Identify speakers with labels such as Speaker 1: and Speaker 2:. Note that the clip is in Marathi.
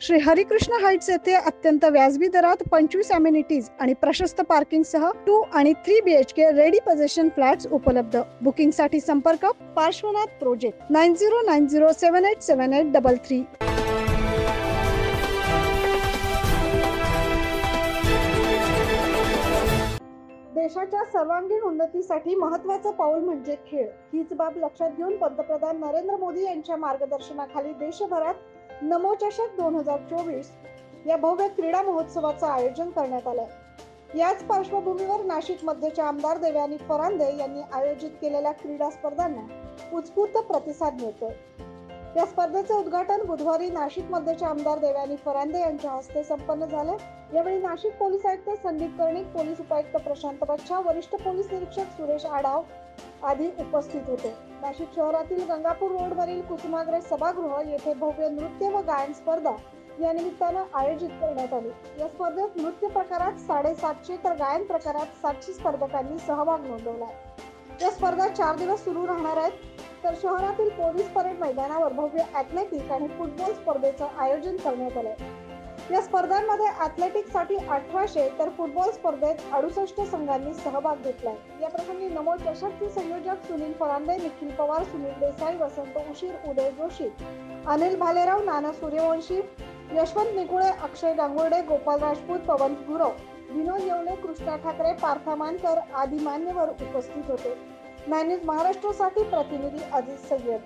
Speaker 1: श्री हरिकृष्ण हाइट्स येथे अत्यंत व्याजबी दरात 25 अमेनिटीज आणि प्रशस्त पार्किंग सह 2 आणि 3 BHK रेडी पोझिशन फ्लॅट्स उपलब्ध। बुकिंग साठी संपर्क पार्श्वनाथ प्रोजेक्ट 9090787833। देशाच्या सर्वांगीण उन्नतीसाठी महत्त्वाचं पाऊल म्हणजे खेळ। हीच बाब लक्षात घेऊन पंतप्रधान नरेंद्र मोदी यांच्या मार्गदर्शनाखाली देशभरात नमो चषक 2024 या भव्य क्रीडा महोत्सवाचं आयोजन करण्यात आलंय। याच पार्श्वभूमीवर नाशिक मध्येच्या आमदार देवयानी फरांदे यांनी आयोजित केलेल्या क्रीडा स्पर्धांना उत्स्फूर्त प्रतिसाद मिळतोय। या स्पर्धेचे उद्घाटन बुधवारी नाशिक मध्येच्या आमदार देवयानी फरांदे यांच्या हस्ते संपन्न झाले। यावेळी नाशिक पोलीस आयुक्त संदीप कर्णिक, पोलीस उपायुक्त प्रशांत बच्छा, वरिष्ठ पोलीस निरीक्षक सुरेश आढाव आदी उपस्थित होते। नाशिक शहरातील गंगापूर रोडवरील कुसुमाग्रज सभागृह येथे भव्य नृत्य व गायन स्पर्धा या निमित्तानं आयोजित करण्यात आली। या स्पर्धेत नृत्य प्रकारात 750 तर गायन प्रकारात 700 स्पर्धकांनी सहभाग नोंदवला। या स्पर्धा 4 दिवस सुरू राहणार आहेत। तर शहरातील पोलीस परेड मैदानावर भव्य ॲथलेटिक आणि फुटबॉल स्पर्धेचं आयोजन करण्यात आलंय। या स्पर्धांमध्ये ॲथलेटिक्ससाठी 1800 तर फुटबॉल स्पर्धेत 68 संघांनी सहभाग घेतलाय। या प्रसंगी नमो चषकचे संयोजक सुनील फरांदे, निखिल पवार, सुनील देसाई, वसंत उशीर, उदय जोशी, अनिल भालेराव, नाना सूर्यवंशी, यशवंत निकुळे, अक्षय गांगुर्डे, गोपाल राजपूत, पवन गुरव, विनोद येवले, कृष्णा ठाकरे, पार्था मानकर आदी मान्यवर उपस्थित होते। महाराष्ट्रासाठी प्रतिनिधी अजित सय्यद।